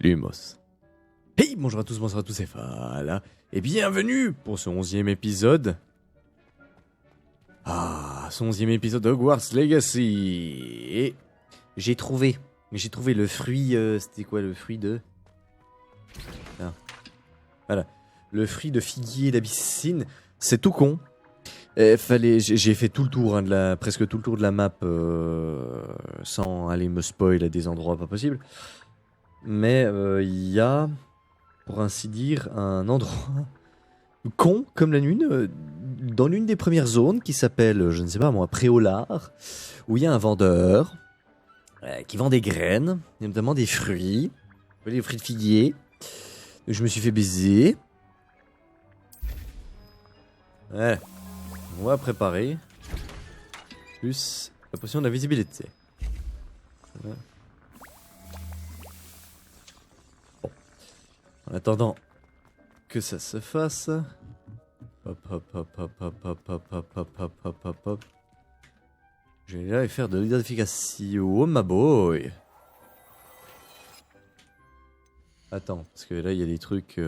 Lumos. Hey, bonjour à tous, c'est Fala. Et bienvenue pour ce 11e épisode. Ce 11e épisode de Hogwarts Legacy. Et j'ai trouvé le fruit, c'était quoi le fruit de... Voilà, le fruit de figuier d'Abyssine. C'est tout con. J'ai fait tout le tour, presque tout le tour de la map sans aller me spoil à des endroits pas possibles. Mais il y a, pour ainsi dire, un endroit con comme la lune, dans l'une des premières zones qui s'appelle, je ne sais pas moi, Préolard, où il y a un vendeur qui vend des graines, et notamment des fruits de figuier. Donc, je me suis fait baiser. Ouais. On va préparer. Plus la potion de la visibilité. Ouais. Bon. En attendant que ça se fasse. Hop hop hop hop hop hop hop hop hop hop hop hop hop. Je vais aller faire de l'identification, ma boy. Attends, parce que là il y a des trucs.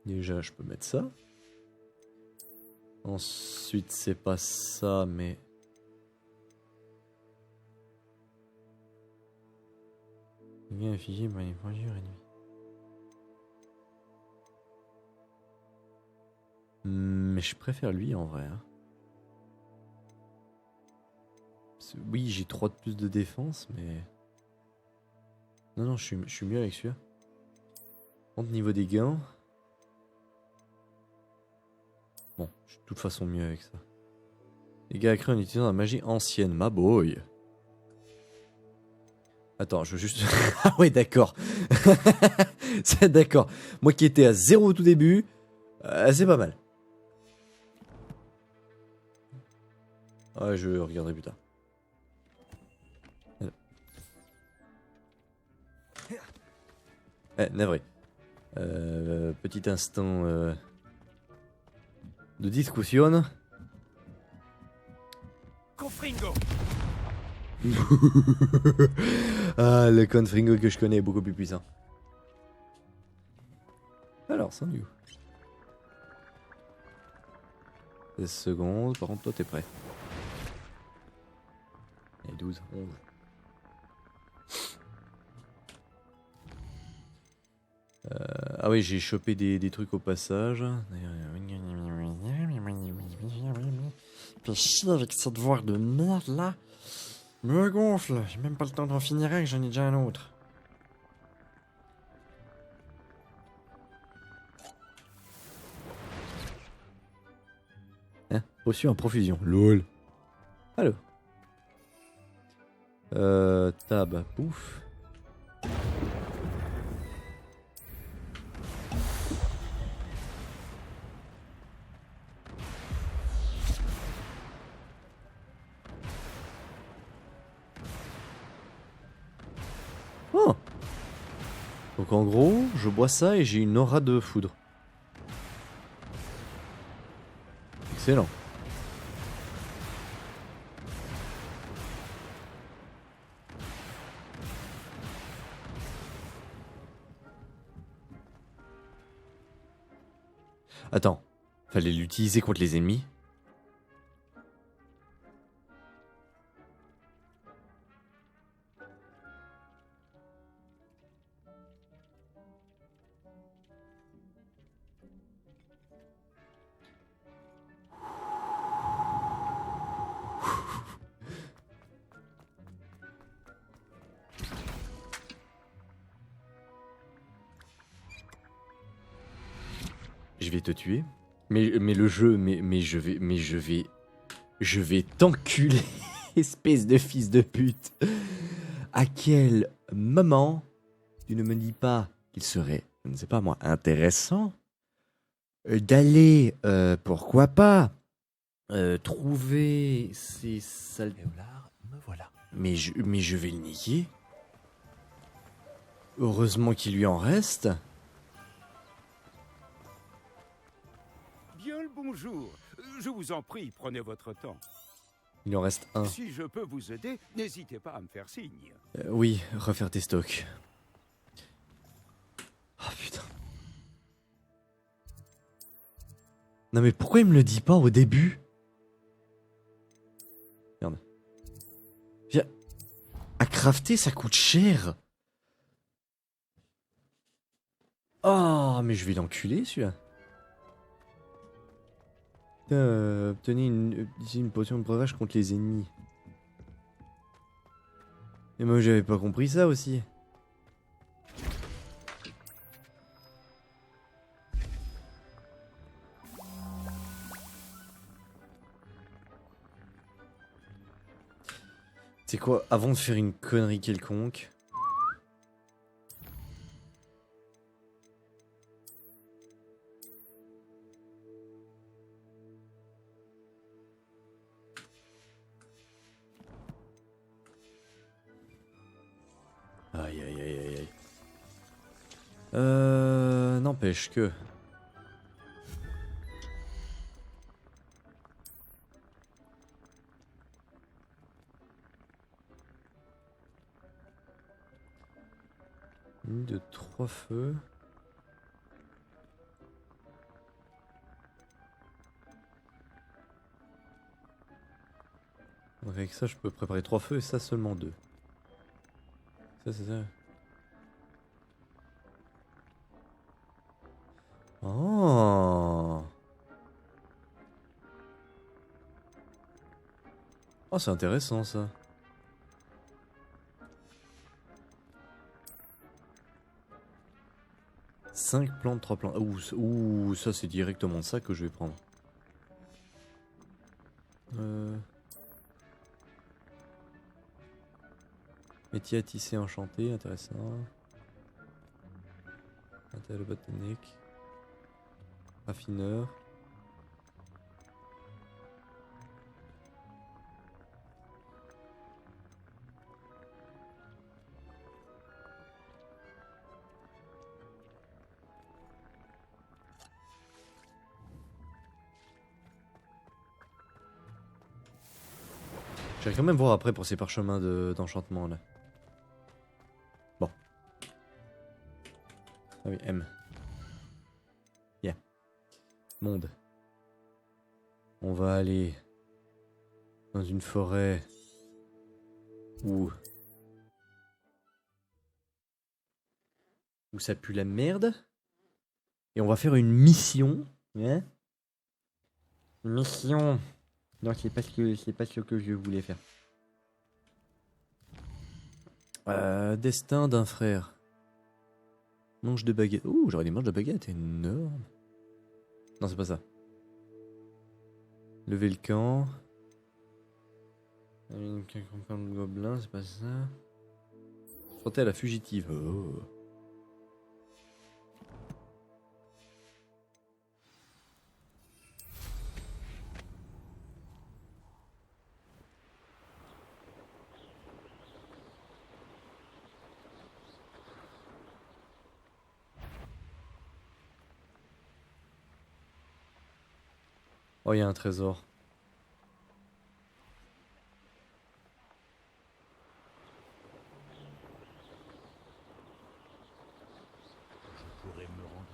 Déjà, je peux mettre ça. Ensuite, c'est pas ça, mais... Bien affiché par les pointures ennemies. Mais je préfère lui en vrai. Hein. Oui, j'ai 3 de plus de défense, mais... Non, je suis mieux avec celui-là. Au niveau des gains... Bon, je suis de toute façon mieux avec ça. Les gars accrus en utilisant la magie ancienne, ma boy. Attends, je veux juste... Ah ouais, d'accord. C'est d'accord. Moi qui étais à 0 au tout début, c'est pas mal. Ouais, je regarderai plus tard. Navré. Petit instant... de discussion. Confringo. Le Confringo que je connais est beaucoup plus puissant. Alors, c'est où? 16 secondes, par contre toi t'es prêt. Et 12, 11. Ah oui, j'ai chopé des trucs au passage. Fais chier avec cette voix de merde là. Me gonfle, j'ai même pas le temps d'en finir un, j'en ai déjà un autre. Hein, reçu en profusion. LOL. Alors. Tab, pouf. Oh. Donc en gros, je bois ça et j'ai une aura de foudre. Excellent. Attends, fallait l'utiliser contre les ennemis? Je vais te tuer. Mais le jeu, je vais t'enculer, espèce de fils de pute. À quel moment tu ne me dis pas qu'il serait, je ne sais pas moi, intéressant d'aller, pourquoi pas, trouver ces sales... Me voilà. Mais je vais le niquer. Heureusement qu'il lui en reste. Bien le bonjour. Je vous en prie, prenez votre temps. Il en reste un. Si je peux vous aider, n'hésitez pas à me faire signe. Oui, refaire tes stocks. Oh putain. Non mais pourquoi il me le dit pas au début? Merde. Viens. À crafter, ça coûte cher. Oh, mais je vais l'enculer celui-là. Obtenez une potion de breuvage contre les ennemis. Et moi j'avais pas compris ça aussi. C'est quoi, avant de faire une connerie quelconque. Aïe aïe aïe aïe aïe. N'empêche que. Une de 3 feux. Donc avec ça je peux préparer 3 feux et ça seulement 2. Ça c'est ça. Oh. Oh c'est intéressant ça. Cinq plantes, 3 plantes. Ouh, ça c'est directement ça que je vais prendre. Métier à tisser enchanté, intéressant. Matériel botanique. Raffineur. Je vais quand même voir après pour ces parchemins d'enchantement là. Bon. Ah oui, M. Yeah. Monde. On va aller dans une forêt où ça pue la merde. Et on va faire une mission. Hein? Mission. Non, c'est pas ce que je voulais faire. Destin d'un frère. Manche de baguette. Ouh, j'aurais des manches de baguette énormes. Non, c'est pas ça. Lever le camp. Une campagne de gobelins, c'est pas ça. Frotter à la fugitive. Oh. Oh, il y a un trésor. Je pourrais me rendre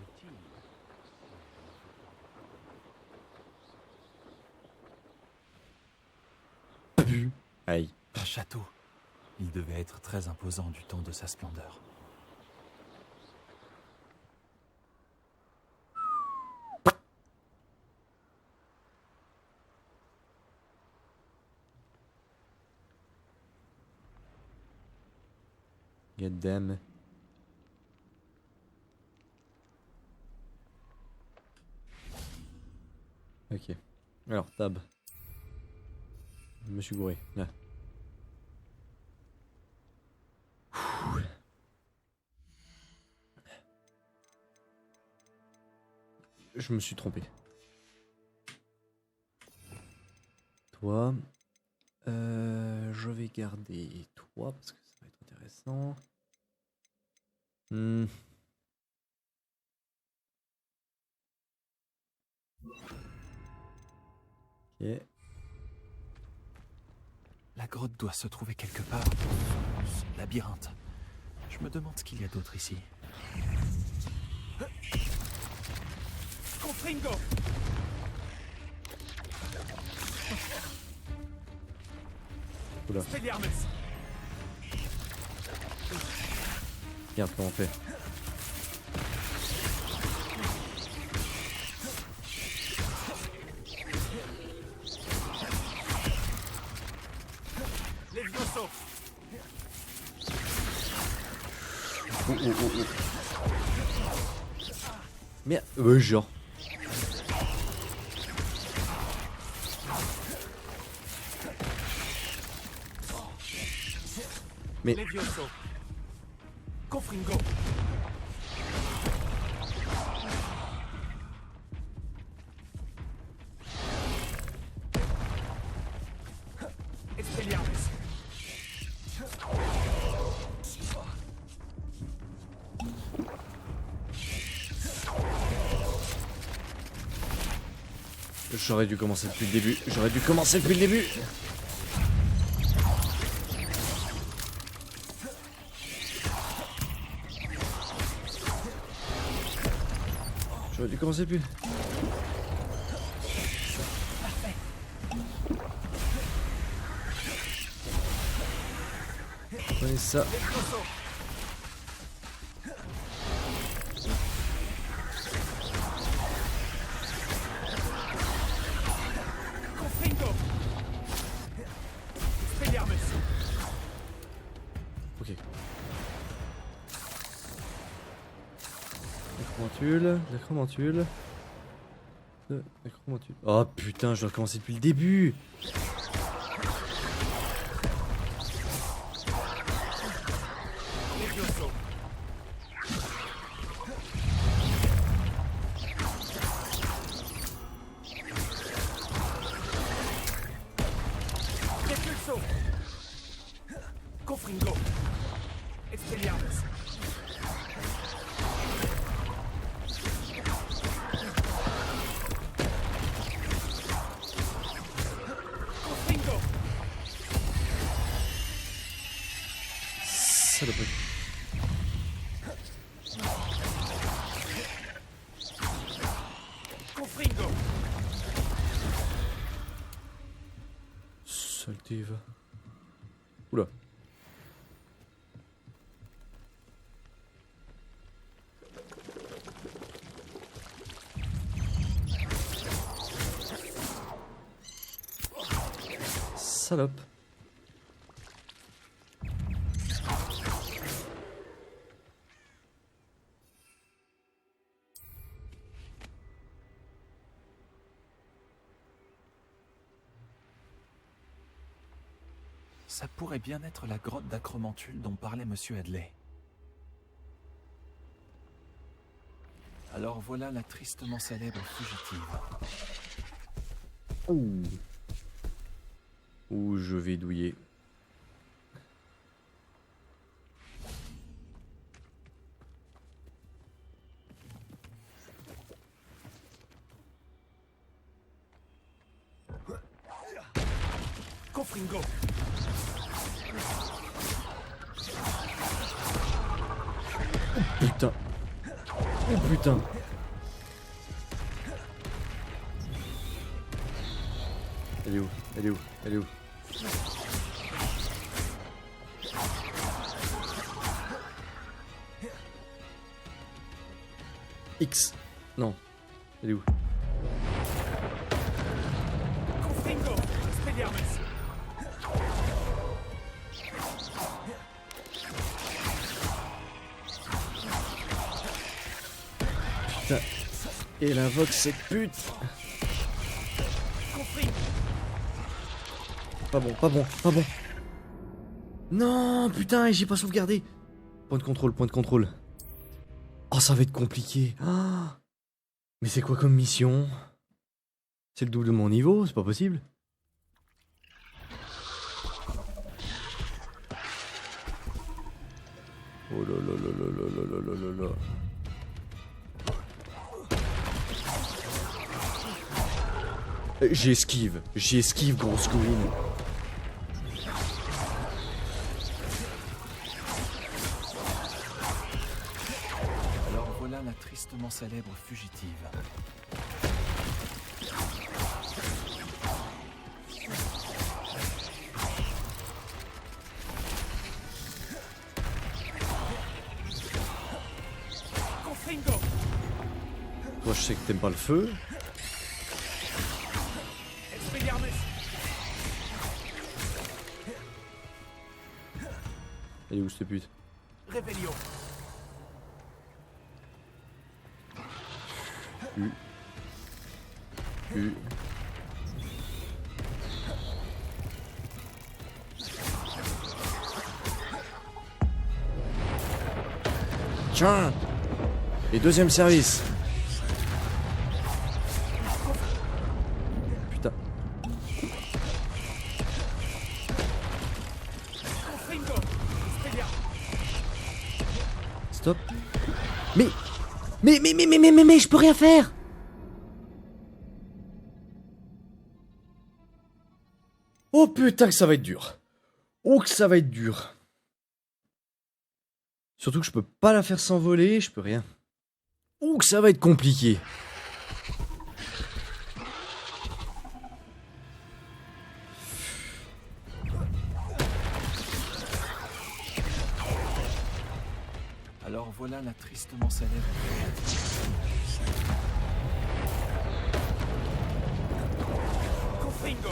utile. Aïe. Un château. Il devait être très imposant du temps de sa splendeur. God damn. Ok. Alors, tab. Je me suis gouré. Là. Ouh. Je me suis trompé. Toi. Je vais garder toi parce que ça va être intéressant. Ok. La grotte doit se trouver quelque part dans ce labyrinthe. Je me demande ce qu'il y a d'autre ici. Confringo! Oula. Expelliarmus! Regarde comment on fait. Levioso! Oh, oh, oh, oh. Merde, genre. Mais Levioso! Confringo! Expelliarmus! j'aurais dû commencer depuis le début. J'aurais dû commencer depuis le début. J'aurais dû commencer depuis. Prenez ça. Levioso! Confringo! Expelliarmus! Ok. L'acromantule, l'acromantule. L'acromantule. Oh putain, je dois recommencer depuis le début. Levioso! Repulso! Confringo! Expelliarmus! Confringo! Saloperie. Confringo! Saleté va. Oula. Salope. Ça pourrait bien être la grotte d'Acromantule dont parlait Monsieur Hadley. Alors voilà la tristement célèbre fugitive. Ouh. Ouh, je vais douiller. Confringo! Putain. Oh putain. Elle est où? Elle est où? Elle est où? X. Non. Elle est où? Confringo! Expelliarmus! Putain. Et elle invoque cette pute. Confringo! Pas bon, pas bon, pas bon. Non, putain, et j'ai pas sauvegardé. Point de contrôle, point de contrôle. Oh, ça va être compliqué. Ah. Mais c'est quoi comme mission? C'est le double de mon niveau, c'est pas possible. Oh là là là là là là là là là. J'esquive, grosse queen. voilà la tristement célèbre fugitive. Confringo. Toi, je sais que t'aimes pas le feu. Expelliarmus. Elle est où cette pute? Revelio. U. Tiens. Et deuxième service. Putain. Confringo. Expelliarmus. Stop. Mais, je peux rien faire. Oh putain que ça va être dur. Oh que ça va être dur. Surtout que je peux pas la faire s'envoler, je peux rien. Oh que ça va être compliqué. Alors voilà la tristement célèbre. Confringo.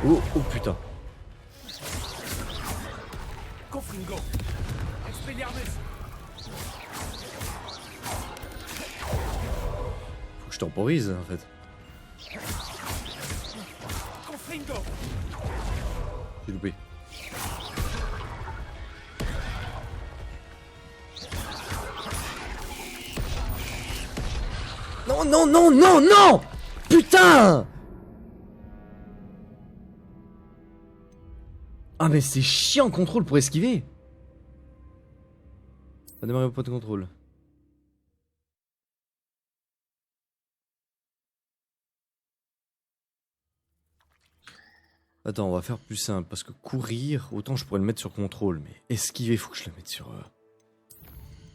Oh putain. Confringo. Expelliarmus. Faut que je temporise en fait. Confringo. J'ai loupé. Non, non, non, non, non! Putain! Ah mais c'est chiant contrôle pour esquiver. Ça démarre pas de contrôle. Attends, on va faire plus simple parce que courir, autant je pourrais le mettre sur contrôle, mais esquiver, faut que je le mette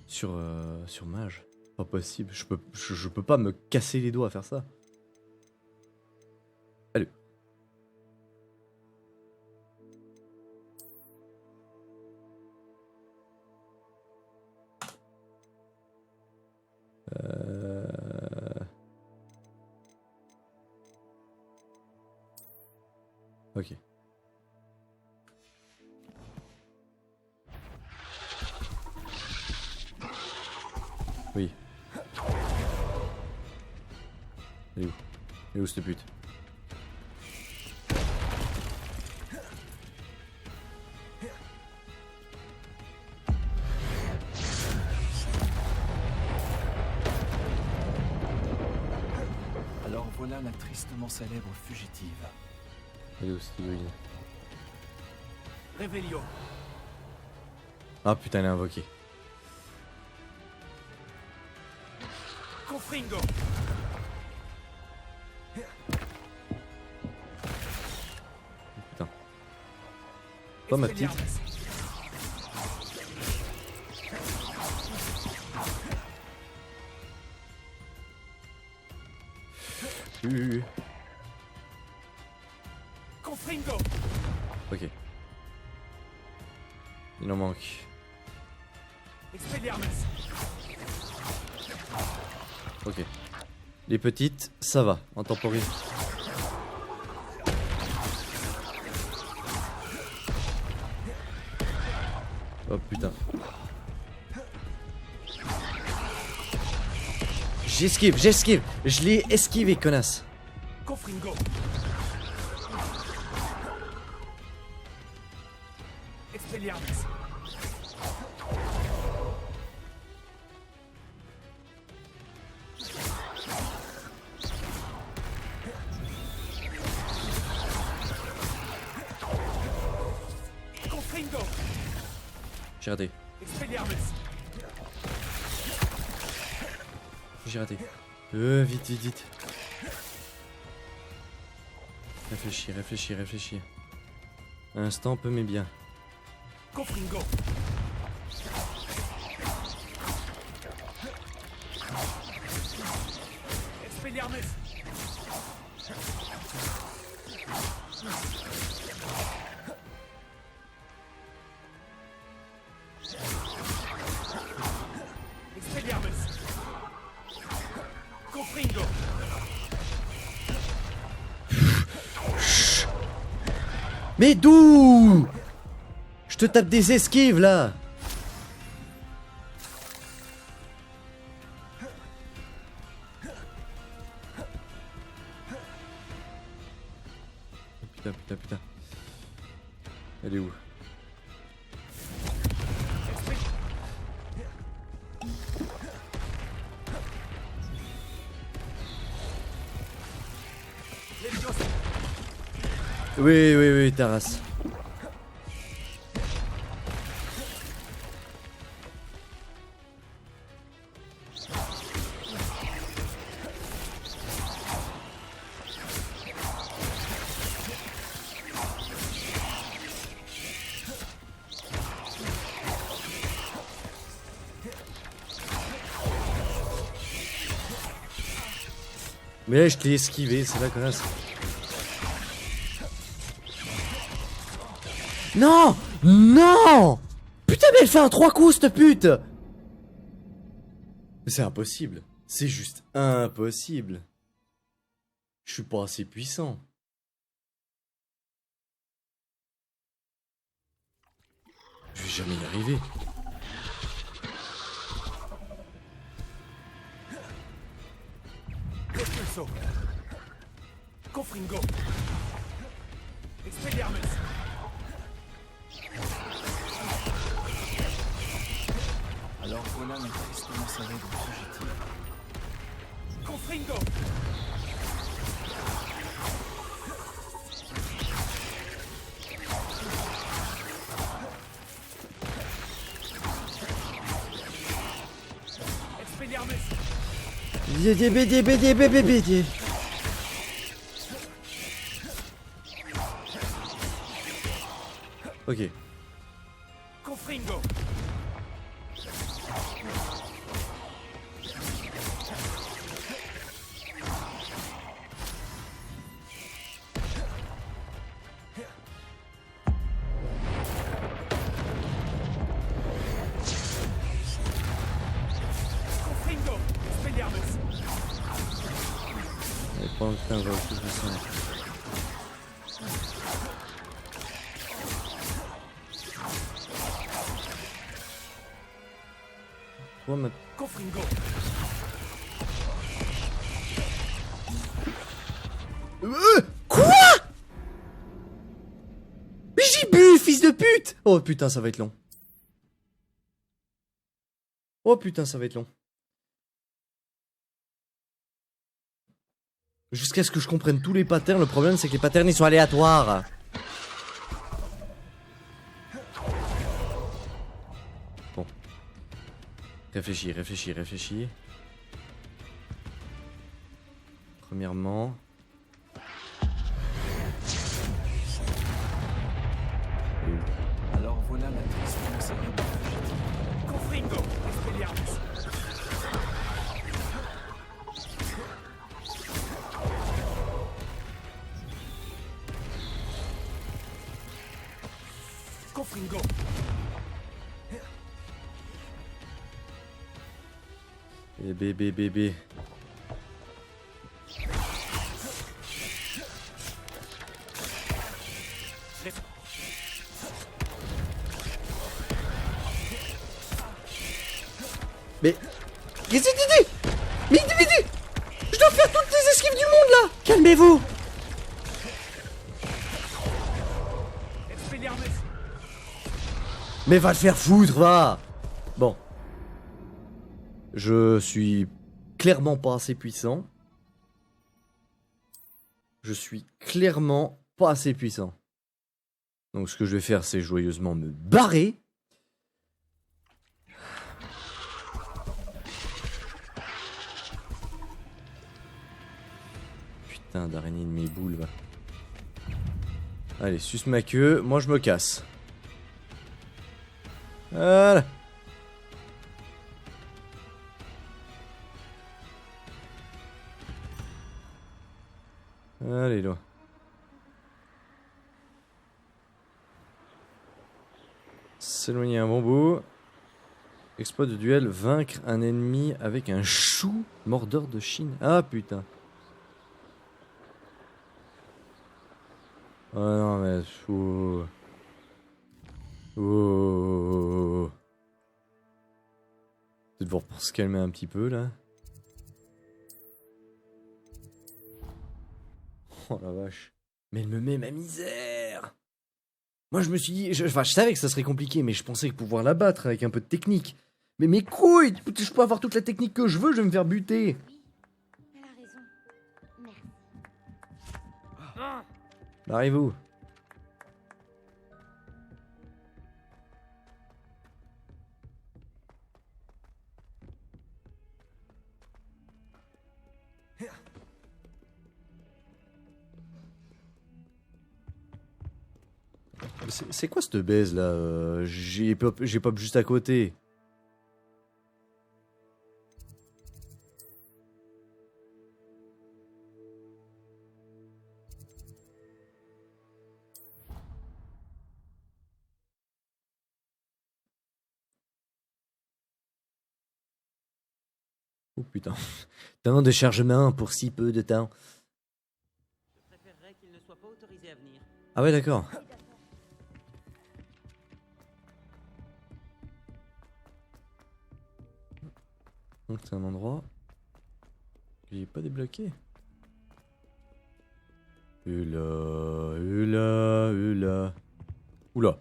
sur mage. Pas possible, je peux pas me casser les doigts à faire ça. Allez. Ok. Oui. Elle est où? Elle est où cette pute? Alors voilà la tristement célèbre fugitive. Elle est où cette héroïne? Revelio. Ah putain, elle est invoquée. Confringo. Putain. Pas ma petite. Expelliarmus. Confringo. Ok. Il en manque. Expelliarmus. Ok. Les petites, ça va, en temporise. Oh putain. J'esquive. Je l'ai esquivé, connasse. Confringo. Expelliarmus. Confringo. J'ai raté. Expelliarmus. J'ai raté. Vite. Réfléchis, réfléchis, réfléchis. Un instant peu mais bien. Confringo. Expelliarmus. Expelliarmus. Confringo. Mais d'où? Je te tape des esquives là. Putain, putain, putain. Elle est où? Oui, oui, oui, Taras. Mais là, je t'ai esquivé, c'est la connasse. Non! Non! Putain, mais elle fait un 3 coups, cette pute! C'est impossible. C'est juste impossible. Je suis pas assez puissant. Je vais jamais y arriver. Expulso. Confringo. Expelliarmus. Alors voilà notre tristement célèbre fugitif. Confringo. Expelliarmus. BD. Ok. Confringo. Confringo. Expelliarmus. Et pendant que t'as un peu plus de sang. Toi, ma... Confringo. Quoi? Mais j'ai bu, fils de pute! Oh putain, ça va être long. Oh putain, ça va être long. Jusqu'à ce que je comprenne tous les patterns, le problème c'est que les patterns ils sont aléatoires. Bon. Réfléchis, réfléchis, réfléchis. Premièrement... Alors voilà la tristement célèbre fugitif. Confringo. Expelliarmus. Confringo. Et bébé. Mais... Qu'est-ce que tu dis? Mais je dois faire toutes les esquives du monde là. Calmez-vous. Expelliarmus. Mais va te faire foutre, va. Bon. Je suis clairement pas assez puissant. Je suis clairement pas assez puissant. Donc ce que je vais faire, c'est joyeusement me barrer. Putain d'araignée de mes boules, va. Allez, suce ma queue. Moi, je me casse. Voilà. Allez, là. S'éloigner un bon bout. Exploit de duel, vaincre un ennemi avec un chou mordeur de Chine. Ah putain. Oh non mais... Oh. Oh. Peut-être voir pour se calmer un petit peu là. Oh la vache. Mais elle me met ma misère. Moi je me suis dit... Enfin je savais que ça serait compliqué mais je pensais pouvoir la battre avec un peu de technique. Mais mes couilles, je peux avoir toute la technique que je veux, je vais me faire buter. Oui, elle a raison. Merci. Barrez-vous. C'est quoi cette baise là j'ai pop juste à côté. Oh putain. Temps de chargement pour si peu de temps. Je préférerais qu'il ne soit pas autorisé à venir. Ah ouais d'accord. Donc c'est un endroit que j'ai pas débloqué. Oula. Oula.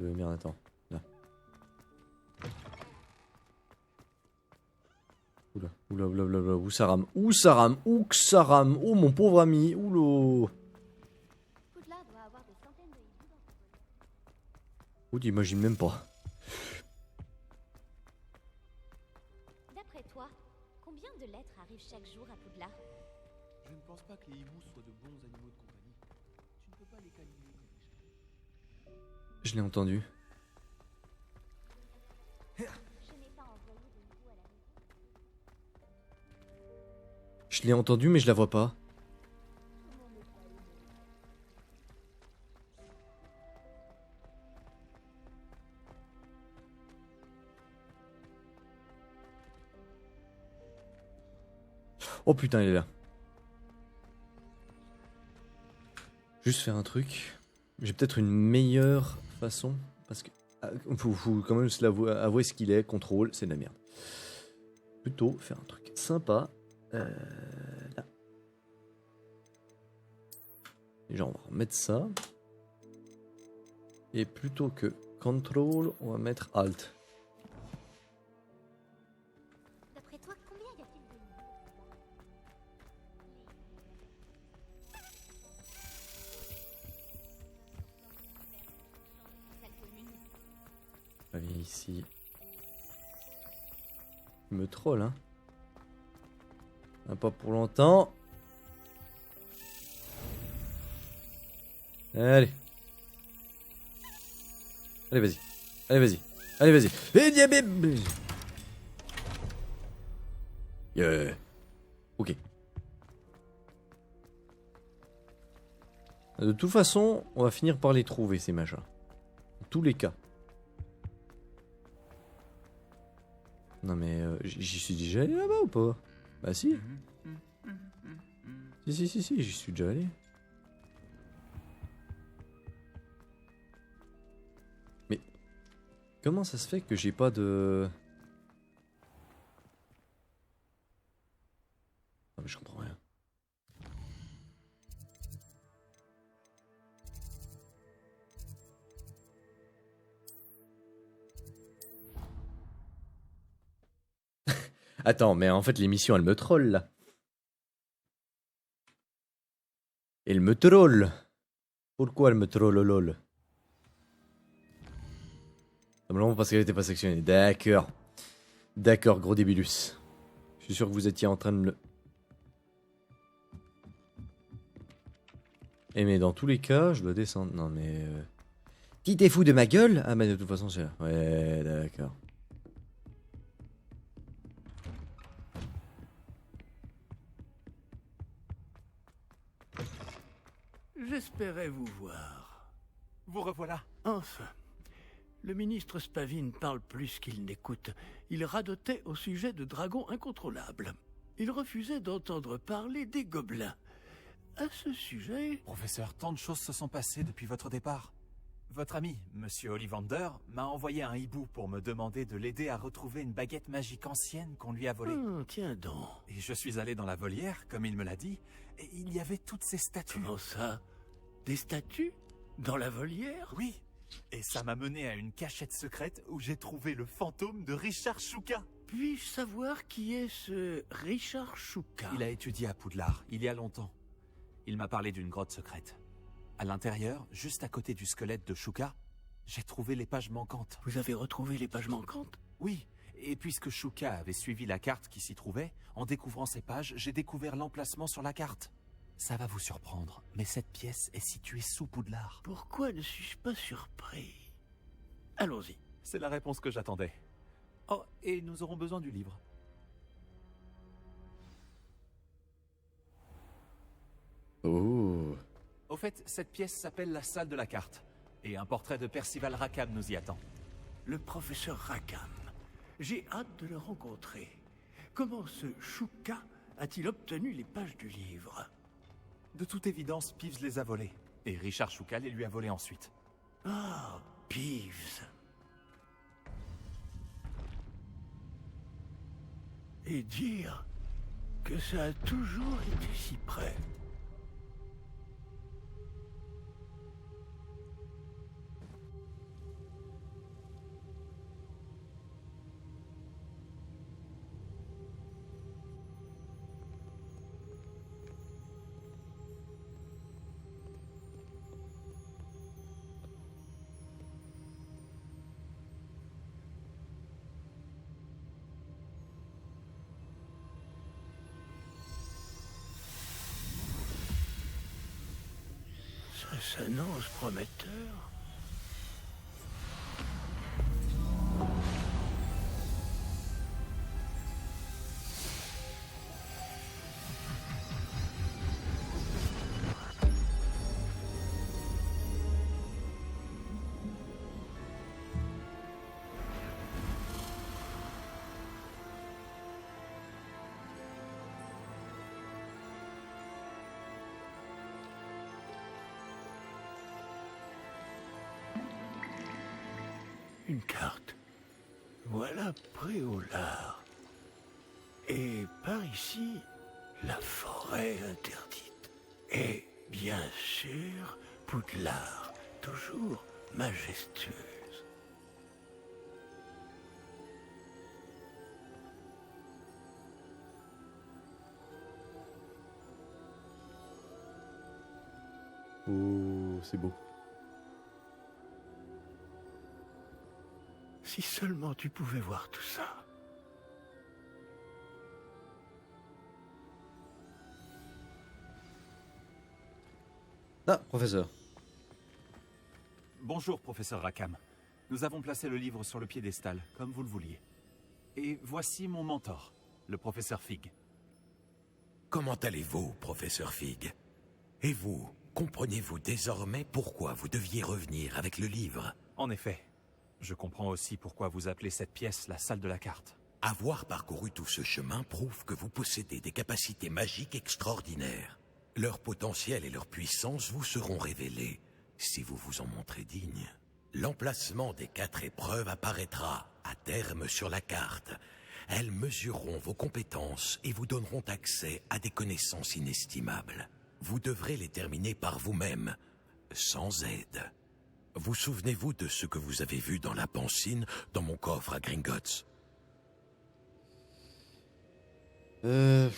Merde, attends. Là. Oula. Où ça rame? Où ça rame? Oh mon pauvre ami. Oula. Poudlard doit avoir des centaines de hiboux dans son collier. Oh, t'imagines même pas. D'après toi, combien de lettres arrivent chaque jour à Poudlard? Je ne pense pas que les hiboux soient de bons animaux de compagnie. Tu ne peux pas les câliner comme les chiens. Je l'ai entendu. Je n'ai pas envoyé de hiboux à la maison. Je l'ai entendu mais je la vois pas. Oh putain, il est là. Juste faire un truc. J'ai peut-être une meilleure façon. Parce que. Faut quand même se avouer ce qu'il est. Contrôle, c'est de la merde. Plutôt faire un truc sympa. Là. Et genre, on va remettre ça. Et plutôt que contrôle, on va mettre alt. D'après toi, combien y a-t-il de hiboux? Salle commune. Ah, viens ici. Il me troll, hein. Ah, pas pour longtemps. Allez. Allez, vas-y. Allez, vas-y. Allez, vas-y. Yeah. Ok. De toute façon, on va finir par les trouver, ces machins. Dans tous les cas. Non mais j'y suis déjà allé là-bas ou pas? Bah si. Si, j'y suis déjà allé. Mais comment ça se fait que j'ai pas de... Non mais je comprends rien. Attends, mais en fait l'émission elle me troll là. Elle me troll. Pourquoi elle me troll lol? Simplement parce qu'elle était pas sectionnée. D'accord. D'accord, gros débilus. Je suis sûr que vous étiez en train de me le... Eh mais dans tous les cas, je dois descendre. Non mais... Qui t'es fou de ma gueule? Ah mais de toute façon c'est là. Ouais, d'accord. J'espérais vous voir. Vous revoilà. Enfin. Le ministre Spavin parle plus qu'il n'écoute. Il radotait au sujet de dragons incontrôlables. Il refusait d'entendre parler des gobelins. À ce sujet... Professeur, tant de choses se sont passées depuis votre départ. Votre ami, Monsieur Ollivander, m'a envoyé un hibou pour me demander de l'aider à retrouver une baguette magique ancienne qu'on lui a volée. Tiens donc. Et je suis allé dans la volière, comme il me l'a dit, et il y avait toutes ces statues. Comment ça? Des statues? Dans la volière? Oui. Et ça m'a mené à une cachette secrète où j'ai trouvé le fantôme de Richard Chouka. Puis-je savoir qui est ce Richard Chouka? Il a étudié à Poudlard, il y a longtemps. Il m'a parlé d'une grotte secrète. À l'intérieur, juste à côté du squelette de Chouka, j'ai trouvé les pages manquantes. Vous avez retrouvé les pages manquantes? Oui, et puisque Chouka avait suivi la carte qui s'y trouvait, en découvrant ces pages, j'ai découvert l'emplacement sur la carte. Ça va vous surprendre, mais cette pièce est située sous Poudlard. Pourquoi ne suis-je pas surpris? Allons-y. C'est la réponse que j'attendais. Oh, et nous aurons besoin du livre. Oh. Au fait, cette pièce s'appelle la salle de la carte. Et un portrait de Percival Rackham nous y attend. Le professeur Rackham. J'ai hâte de le rencontrer. Comment ce Chouka a-t-il obtenu les pages du livre? De toute évidence, Peeves les a volés. Et Richard Chouka les lui a volés ensuite. Ah, Peeves. Et dire que ça a toujours été si près. Ça s'annonce prometteur. Une carte. Voilà Préolard. Et par ici, la forêt interdite. Et bien sûr, Poudlard, toujours majestueuse. Oh, c'est beau. Si seulement tu pouvais voir tout ça. Ah, professeur. Bonjour, professeur Rackham. Nous avons placé le livre sur le piédestal, comme vous le vouliez. Et voici mon mentor, le professeur Fig. Comment allez-vous, professeur Fig? Et vous, comprenez-vous désormais pourquoi vous deviez revenir avec le livre? En effet, je comprends aussi pourquoi vous appelez cette pièce la salle de la carte. Avoir parcouru tout ce chemin prouve que vous possédez des capacités magiques extraordinaires. Leur potentiel et leur puissance vous seront révélés si vous vous en montrez digne. L'emplacement des 4 épreuves apparaîtra à terme sur la carte. Elles mesureront vos compétences et vous donneront accès à des connaissances inestimables. Vous devrez les terminer par vous-même, sans aide. Vous souvenez-vous de ce que vous avez vu dans la pancine dans mon coffre à Gringotts? Je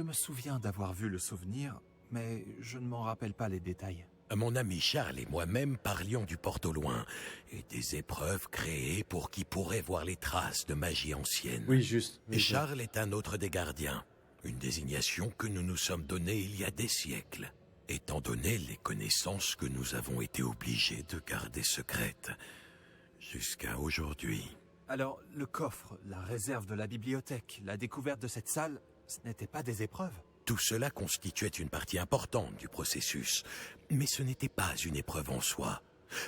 me souviens d'avoir vu le souvenir, mais je ne m'en rappelle pas les détails. Mon ami Charles et moi-même parlions du porte au loin et des épreuves créées pour qui pourrait voir les traces de magie ancienne. Oui, juste. Et Charles est un autre des gardiens, une désignation que nous nous sommes donnée il y a des siècles, étant donné les connaissances que nous avons été obligés de garder secrètes jusqu'à aujourd'hui. Alors, le coffre, la réserve de la bibliothèque, la découverte de cette salle, ce n'étaient pas des épreuves? Tout cela constituait une partie importante du processus, mais ce n'était pas une épreuve en soi.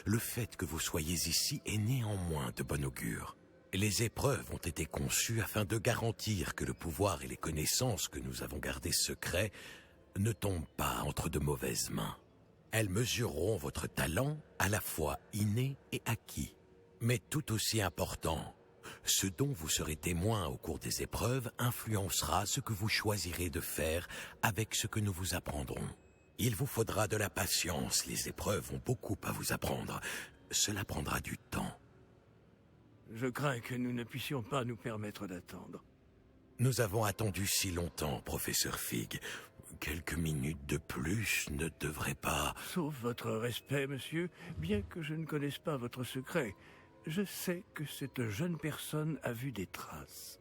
Le fait que vous soyez ici est néanmoins de bon augure. Les épreuves ont été conçues afin de garantir que le pouvoir et les connaissances que nous avons gardées secrets ne tombent pas entre de mauvaises mains. Elles mesureront votre talent, à la fois inné et acquis. Mais tout aussi important, ce dont vous serez témoin au cours des épreuves influencera ce que vous choisirez de faire avec ce que nous vous apprendrons. Il vous faudra de la patience, les épreuves ont beaucoup à vous apprendre. Cela prendra du temps. Je crains que nous ne puissions pas nous permettre d'attendre. Nous avons attendu si longtemps, professeur Fig. Quelques minutes de plus ne devraient pas... Sauf votre respect, monsieur, bien que je ne connaisse pas votre secret, je sais que cette jeune personne a vu des traces.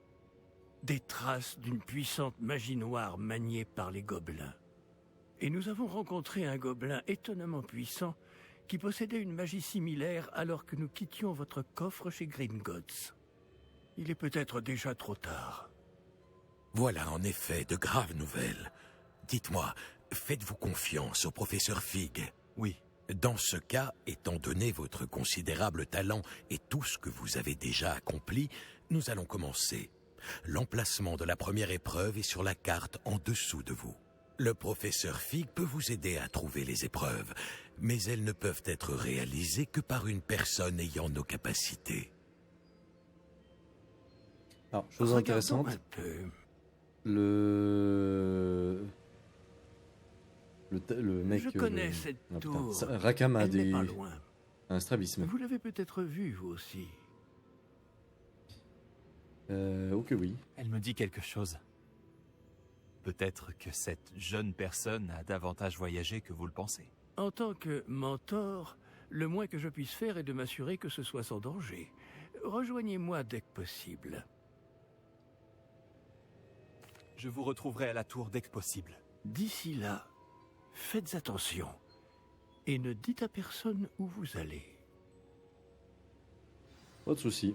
Des traces d'une puissante magie noire maniée par les gobelins. Et nous avons rencontré un gobelin étonnamment puissant qui possédait une magie similaire alors que nous quittions votre coffre chez Gringotts. Il est peut-être déjà trop tard. Voilà en effet de graves nouvelles. Dites-moi, faites-vous confiance au professeur Fig? Oui. Dans ce cas, étant donné votre considérable talent et tout ce que vous avez déjà accompli, nous allons commencer. L'emplacement de la première épreuve est sur la carte en dessous de vous. Le professeur Fig peut vous aider à trouver les épreuves, mais elles ne peuvent être réalisées que par une personne ayant nos capacités. Alors, chose Regardons intéressante, un peu. le mec... Je connais cette ah, putain, tour. Rackham a Elle n'est des... pas loin. un strabisme. Vous l'avez peut-être vu, vous aussi. Ok, oui. Elle me dit quelque chose. Peut-être que cette jeune personne a davantage voyagé que vous le pensez. En tant que mentor, le moins que je puisse faire est de m'assurer que ce soit sans danger. Rejoignez-moi dès que possible. Je vous retrouverai à la tour dès que possible. D'ici là, faites attention. Et ne dites à personne où vous allez. Pas de soucis.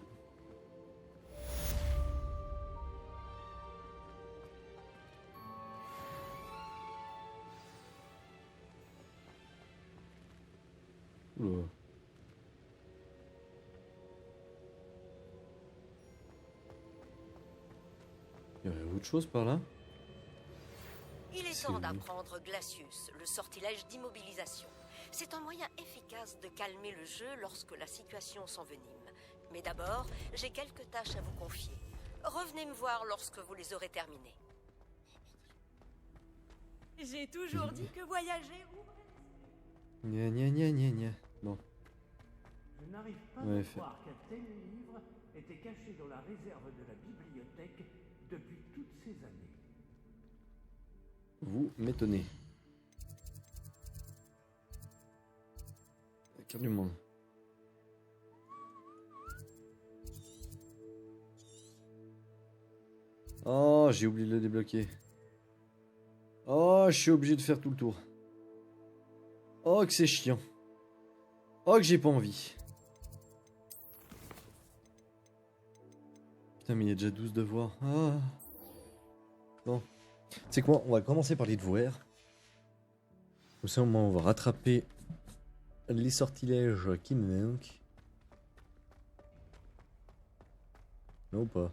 Oula. Il y aurait autre chose par là? Il est C'est temps lui. d'apprendre Glacius, le sortilège d'immobilisation. C'est un moyen efficace de calmer le jeu lorsque la situation s'envenime. Mais d'abord, j'ai quelques tâches à vous confier. Revenez me voir lorsque vous les aurez terminées. J'ai toujours dit que voyager Gna gna gna gna gna. Bon. Je n'arrive pas Ouais, à fait. croire qu'un tel livre était caché dans la réserve de la bibliothèque depuis toutes ces années. Vous m'étonnez. La carte du monde. Oh, j'ai oublié de le débloquer. Oh, je suis obligé de faire tout le tour. Oh, que c'est chiant. Oh, que j'ai pas envie. Putain, mais il y a déjà 12 devoirs. Ah. Bon. C'est quoi? On va commencer par les devoirs. Comme ça, au moins, on va rattraper les sortilèges qui me manquent. Non ou pas?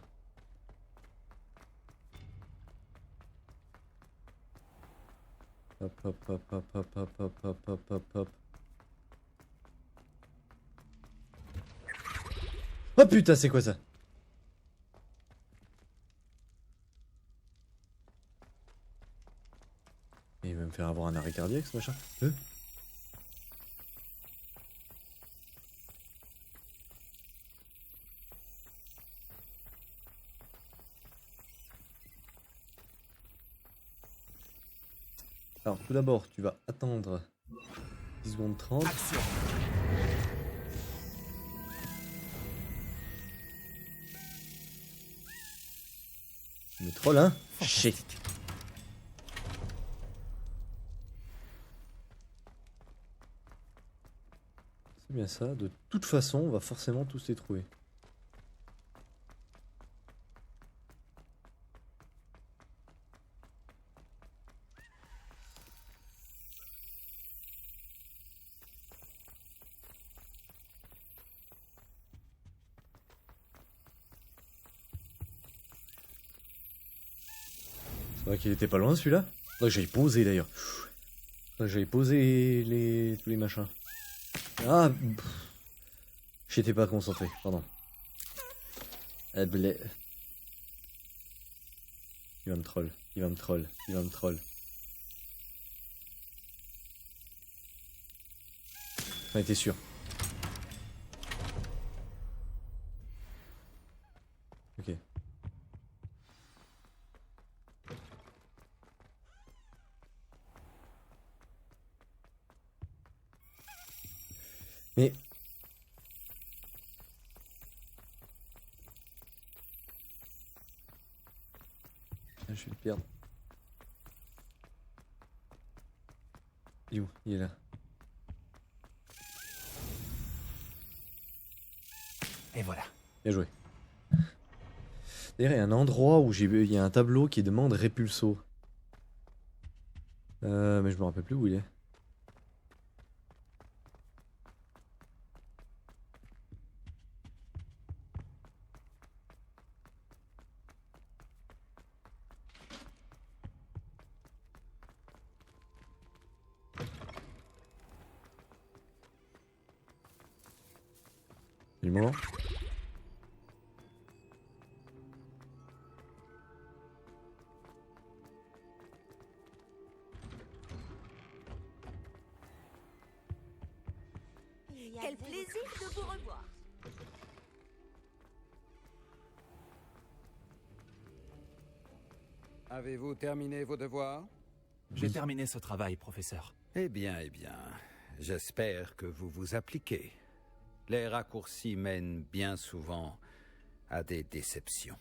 Hop, hop, hop, hop, hop, hop, hop, hop, hop, hop, hop. Oh putain, c'est quoi ça? Il va me faire avoir un arrêt cardiaque, ce machin. Alors, tout d'abord, tu vas attendre 10 secondes 30. Action. Je me troll, hein? Shit. C'est bien ça. De toute façon, on va forcément tous les trouver. C'est vrai qu'il était pas loin celui-là. Faudrait que j'aille poser d'ailleurs. Faudrait que j'aille poser tous les machins. Ah, j'étais pas concentré, pardon. Il va me troll, il va me troll, il va me troll. J'en étais sûr. Ok. Mais... Ah, je vais le perdre. Il est où? Il est là. Et voilà. Bien joué. D'ailleurs, il y a un endroit où il y a un tableau qui demande Répulso. Mais je me rappelle plus où il est. Du moment. Quel plaisir de vous revoir. Avez-vous terminé vos devoirs? J'ai terminé ce travail, professeur. Eh bien, j'espère que vous vous appliquez. Les raccourcis mènent bien souvent à des déceptions.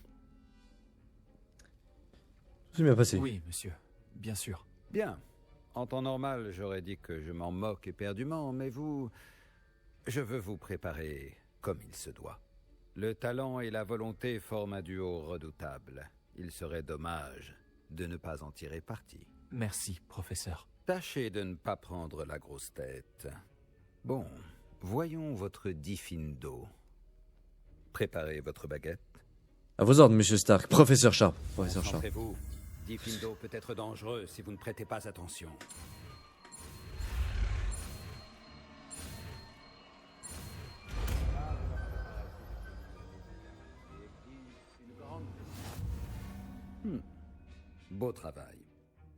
Tout s'est bien passé. Oui, monsieur. Bien sûr. Bien. En temps normal, j'aurais dit que je m'en moque éperdument, mais je veux vous préparer comme il se doit. Le talent et la volonté forment un duo redoutable. Il serait dommage de ne pas en tirer parti. Merci, professeur. Tâchez de ne pas prendre la grosse tête. Bon, voyons votre diffindo. Préparez votre baguette. À vos ordres, monsieur Stark. Professeur Sharp. Professeur Sharp. Concentrez-vous. Diffindo peut être dangereux si vous ne prêtez pas attention. Beau travail.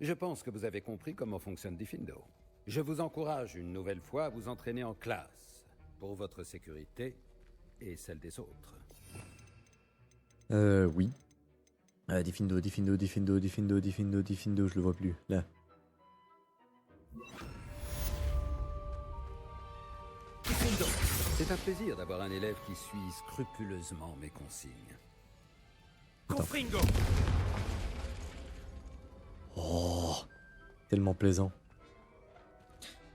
Je pense que vous avez compris comment fonctionne Diffindo. Je vous encourage une nouvelle fois à vous entraîner en classe, pour votre sécurité et celle des autres. Oui. Diffindo, je le vois plus. Là. C'est un plaisir d'avoir un élève qui suit scrupuleusement mes consignes. Confringo. Oh, tellement plaisant.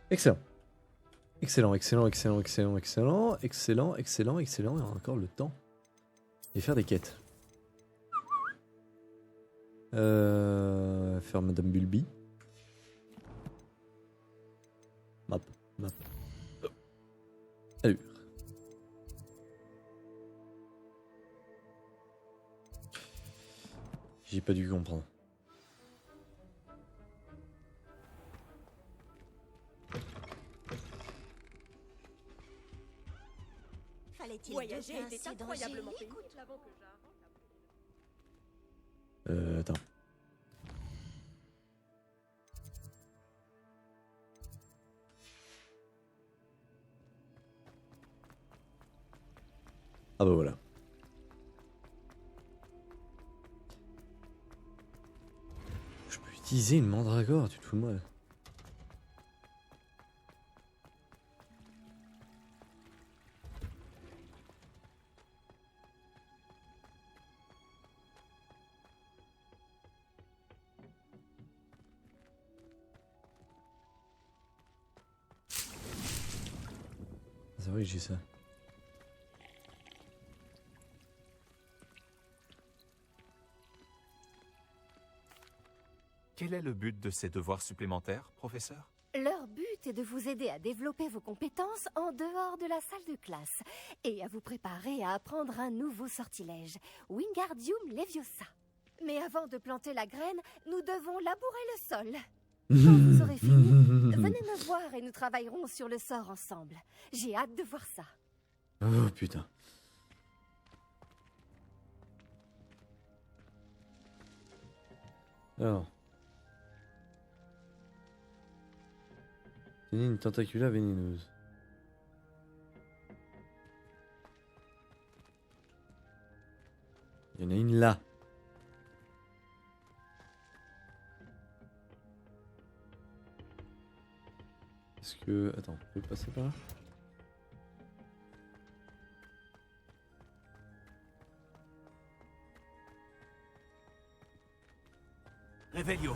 Excellent. Excellent. Et on a encore le temps de faire des quêtes. Faire Madame Bulby. Map. Allure. J'ai pas dû comprendre. Fallait-il voyager était incroyablement pénible. Attends. Ah bah voilà. Je peux utiliser une mandragore, tu te fous de moi. C'est vrai que j'ai ça. Quel est le but de ces devoirs supplémentaires, professeur? Leur but est de vous aider à développer vos compétences en dehors de la salle de classe et à vous préparer à apprendre un nouveau sortilège, Wingardium Leviosa. Mais avant de planter la graine, nous devons labourer le sol. Quand vous aurez fini, venez me voir et nous travaillerons sur le sort ensemble. J'ai hâte de voir ça. Oh putain. Alors. Tenez une tentacula vénéneuse. Il y en a une là. Est-ce que... Attends, on peut passer par là? Revelio.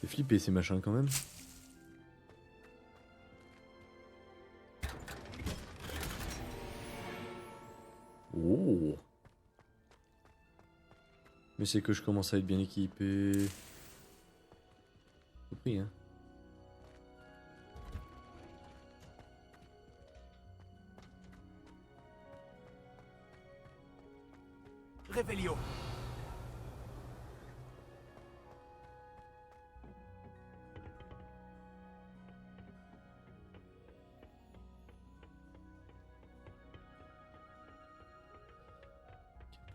C'est flippé ces machins quand même. Oh. Mais c'est que je commence à être bien équipé. Oui, hein. Revelio.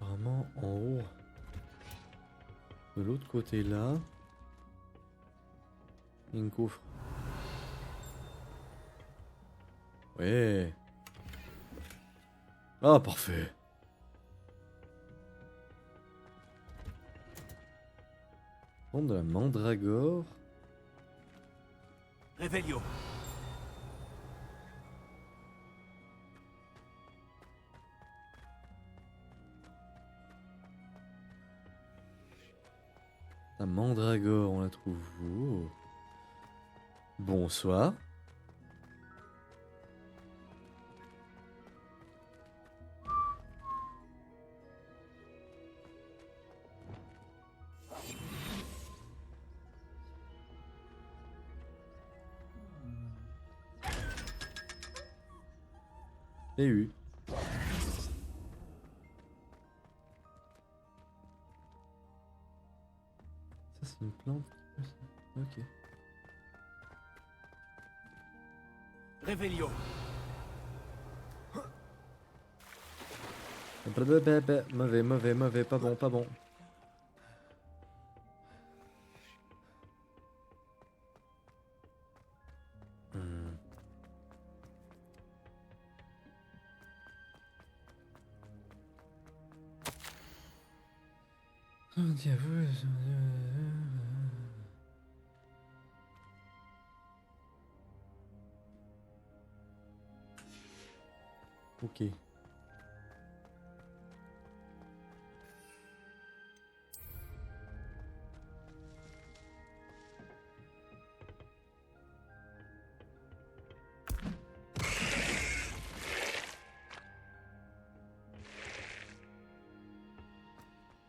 Apparemment en haut. De l'autre côté là. Il y a un coffre. Ouais. Ah parfait. Prendre de la mandragore. Revelio. La mandragore, on la trouve où? Bonsoir. J'ai eu. Ça c'est une plante. Ok. Revelio. Mauvais, mauvais, mauvais, pas bon, pas bon. Ok.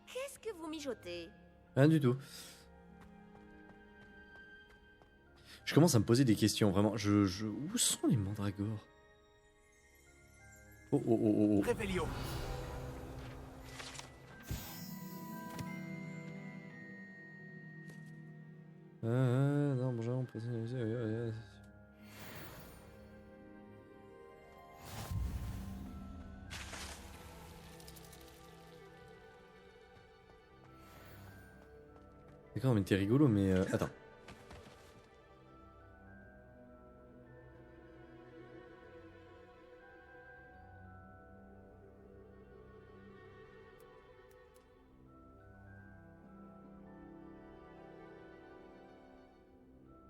Qu'est-ce que vous mijotez? Rien du tout. Je commence à me poser des questions, vraiment. Où sont les mandragores? Oh, oh, oh, oh, oh. Revelio. Non, bon, on peut... D'accord, mais t'es rigolo, mais attends.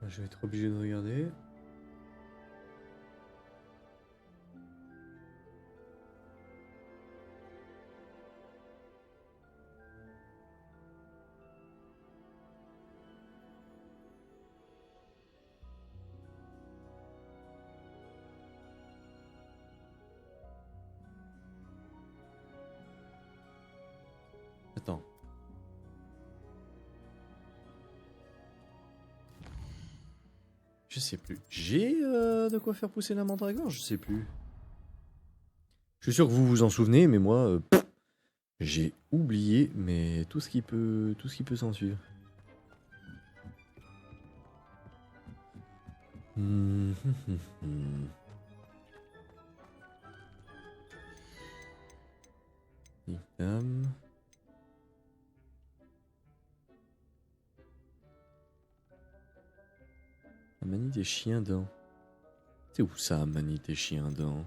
Je vais être obligé de regarder. Attends. Je sais plus. J'ai de quoi faire pousser la mandragore? Je sais plus. Je suis sûr que vous vous en souvenez, mais moi, j'ai oublié, mais tout ce qui peut s'en suivre. Nictam. Manie des chiens dents. C'est où ça, manie des chiens dents?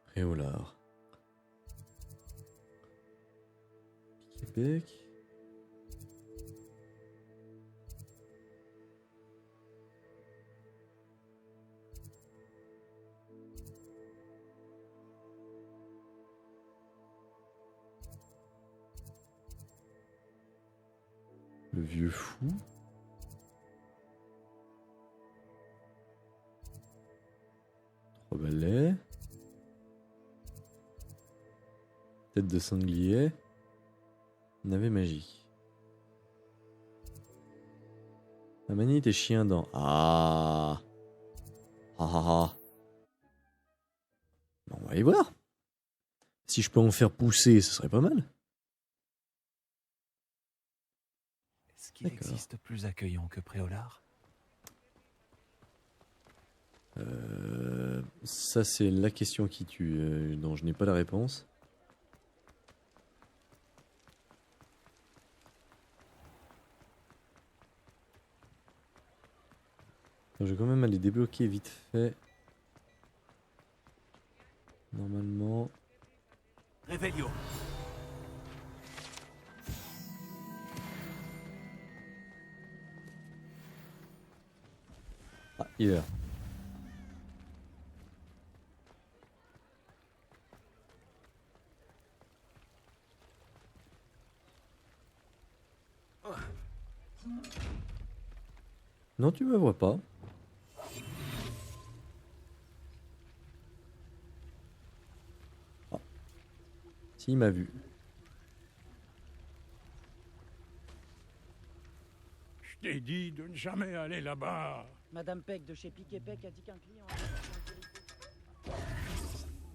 Préolard. Québec. Le vieux fou. Trois balais. Tête de sanglier. Navet magique. La manie des chiens dents. Ah. Ah ah ah. Bon, on va aller voir. Si je peux en faire pousser, ce serait pas mal. Est-ce qu'il existe plus accueillant que Préolard? Ça, c'est la question qui tue, dont je n'ai pas la réponse. Je vais quand même aller débloquer vite fait. Normalement. Réveillon. Ah, il est là. Non, tu me vois pas. Ah. Si, il m'a vu. Je t'ai dit de ne jamais aller là-bas. Madame Peck de chez Piquet Peck a dit qu'un client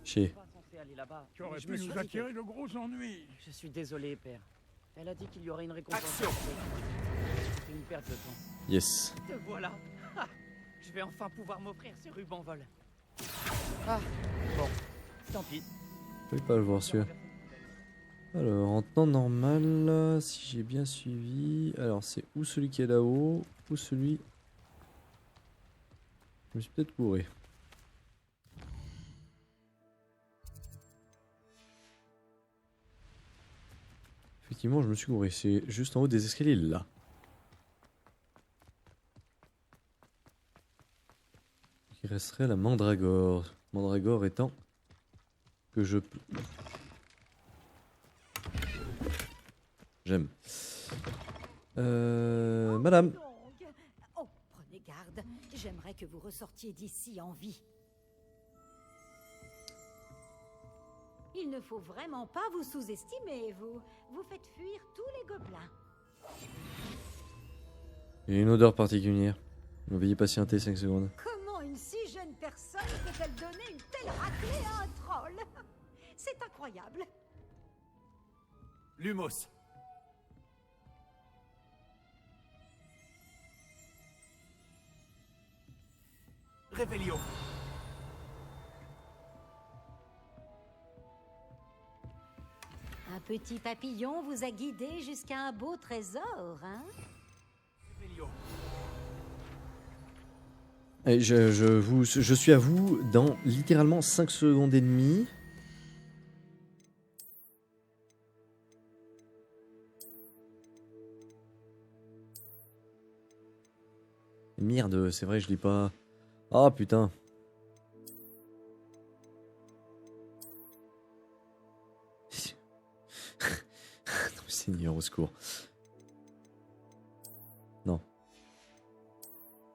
Chez. pas censé aller là-bas. Tu aurais Je pu me suis nous dit attirer que- de gros ennuis. Je suis désolé, père. Elle a dit qu'il y aurait une récompense. Action. C'est une perte de temps. Yes. Te voilà. Ah, je vais enfin pouvoir m'offrir ces rubans vol. Ah, bon, tant pis. Je vais pas le voir celui-là. Alors, en temps normal, si j'ai bien suivi. Alors, c'est ou celui qui est là-haut, ou celui. Je me suis peut-être gouré. Effectivement, je me suis gouré. C'est juste en haut des escaliers là. Il resterait la mandragore. Mandragore étant que je peux. J'aime. Madame. Oh, prenez garde. J'aimerais que vous ressortiez d'ici en vie. Il ne faut vraiment pas vous sous-estimer, vous. Vous faites fuir tous les gobelins. Il y a une odeur particulière. Veuillez patienter 5 secondes. Comment une si jeune personne peut-elle donner une telle raclée à un troll? C'est incroyable. Lumos. Réveillon. Un petit papillon vous a guidé jusqu'à un beau trésor, hein? Réveillon. Allez, je suis à vous dans littéralement 5 secondes et demie. Merde, c'est vrai, je lis pas. Ah putain. Non, Seigneur, au secours. Non.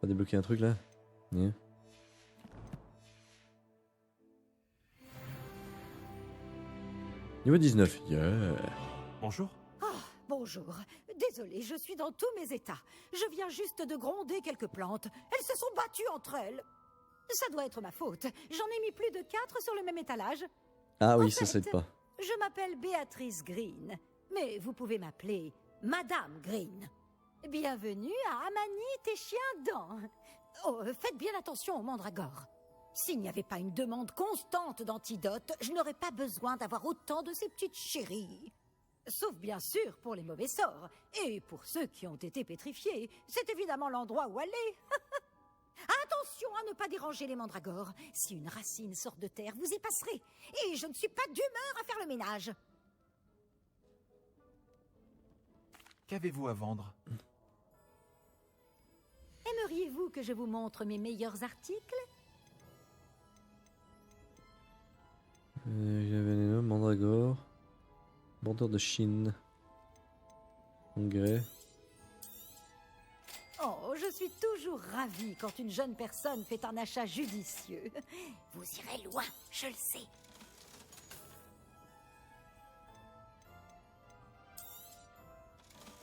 Pas débloquer un truc là? Yeah. Niveau 19. Yeah. Bonjour. Bonjour. Désolée, je suis dans tous mes états. Je viens juste de gronder quelques plantes. Elles se sont battues entre elles. Ça doit être ma faute. J'en ai mis plus de 4 sur le même étalage. Ah oui, En ça fait, c'est pas. Je m'appelle Béatrice Green, mais vous pouvez m'appeler Madame Green. Bienvenue à Amanite et Chien-Dent. Oh, faites bien attention aux mandragores. S'il n'y avait pas une demande constante d'antidotes, je n'aurais pas besoin d'avoir autant de ces petites chéries. Sauf bien sûr pour les mauvais sorts. Et pour ceux qui ont été pétrifiés, c'est évidemment l'endroit où aller. Attention à ne pas déranger les mandragores. Si une racine sort de terre, vous y passerez. Et je ne suis pas d'humeur à faire le ménage. Qu'avez-vous à vendre? Aimeriez-vous que je vous montre mes meilleurs articles? Veneno, mandragore. Bordeur de Chine. Engrais. Oh, je suis toujours ravie quand une jeune personne fait un achat judicieux. Vous irez loin, je le sais.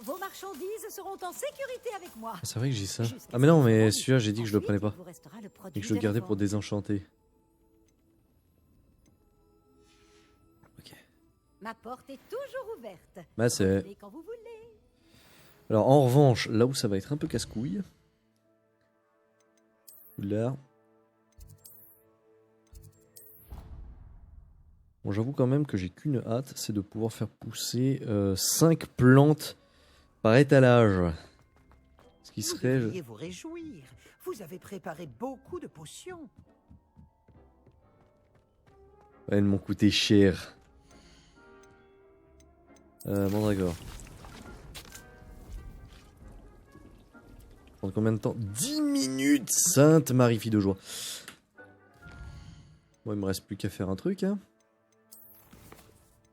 Vos marchandises seront en sécurité avec moi. C'est vrai que j'ai ça. Ah mais non, mais celui-là j'ai dit que je le prenais pas. Il vous restera le produit Et que je le de gardais la pour vente. désenchanter. Ma porte est toujours ouverte. Bah, c'est- Revenez quand vous voulez. Alors en revanche, là où ça va être un peu casse-couille. Là. Bon, j'avoue quand même que j'ai qu'une hâte, c'est de pouvoir faire pousser 5 plantes par étalage. Ce qui Vous serait... devriez vous réjouir. Vous avez préparé beaucoup de potions. Elles m'ont coûté cher. Mandragore. Prendre combien de temps? 10 minutes. Sainte Marie, fille de joie. Bon, il me reste plus qu'à faire un truc, hein.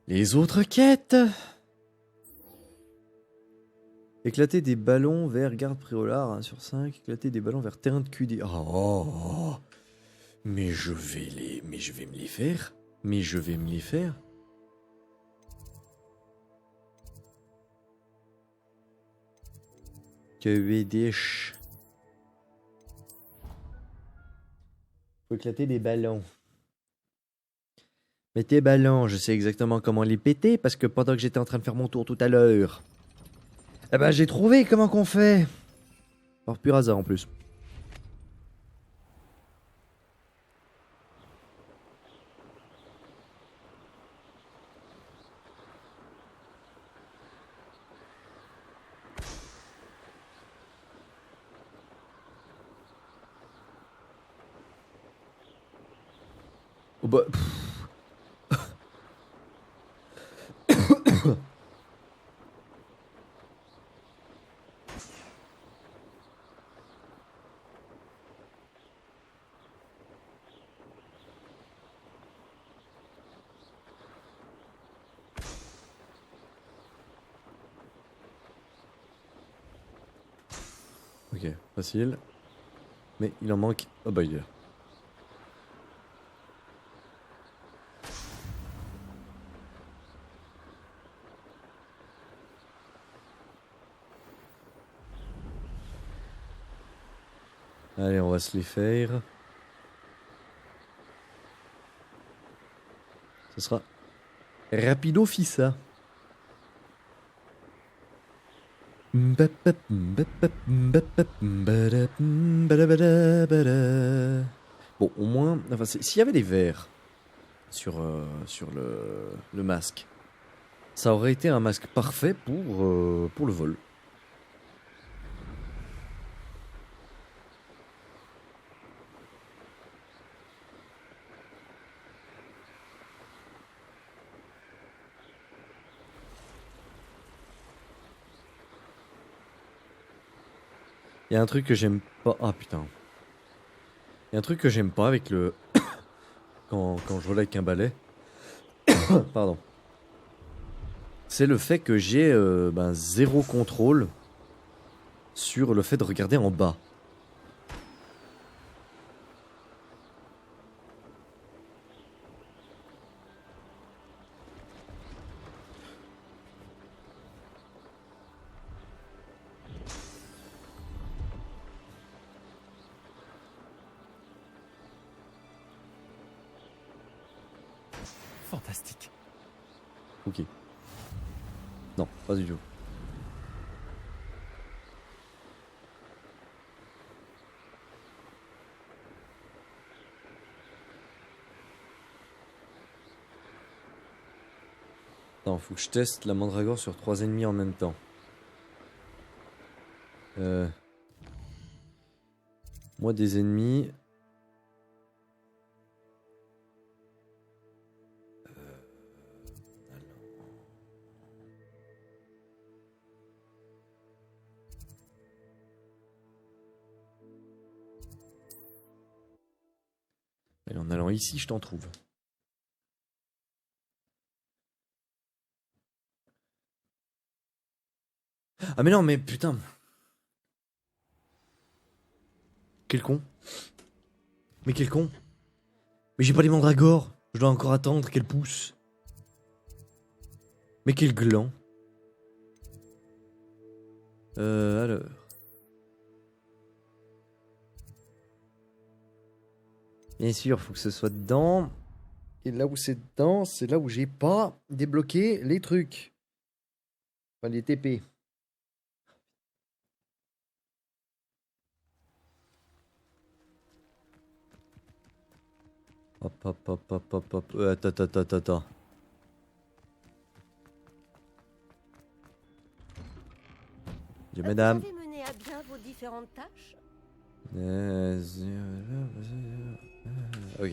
Les autres quêtes. Éclater des ballons vers garde préolard 1 sur 5. Éclater des ballons vers terrain de QD. Oh, mais je vais me les faire. Mais je vais me les faire. QEDH. Faut éclater des ballons. Mais tes ballons, je sais exactement comment les péter parce que pendant que j'étais en train de faire mon tour tout à l'heure, eh ben j'ai trouvé comment qu'on fait. Par pur hasard en plus. Oh bah... Ok, facile. Mais il en manque... Oh bah il est là. Allez, on va se les faire. Ce sera rapido fissa. Bon, au moins, enfin, s'il y avait des verres sur le masque, ça aurait été un masque parfait pour le vol. Il y a un truc que j'aime pas. Ah putain. Il y a un truc que j'aime pas avec le. quand je roule avec un balai. Pardon. C'est le fait que j'ai zéro contrôle sur le fait de regarder en bas. Fantastique. Ok. Non, pas du tout. Attends, faut que je teste la mandragore sur 3 ennemis en même temps. Moi des ennemis. Allez, en allant ici, je t'en trouve. Ah mais non, mais putain. Quel con. Mais quel con. Mais j'ai pas les mandragores. Je dois encore attendre qu'elles poussent. Mais quel gland. Alors. Bien sûr, faut que ce soit dedans. Et là où c'est dedans, c'est là où j'ai pas débloqué les trucs. Enfin, les TP. Hop, hop, hop, hop, hop, hop. Attends. Dieu, madame. Vous avez mené à bien vos différentes tâches? Ok.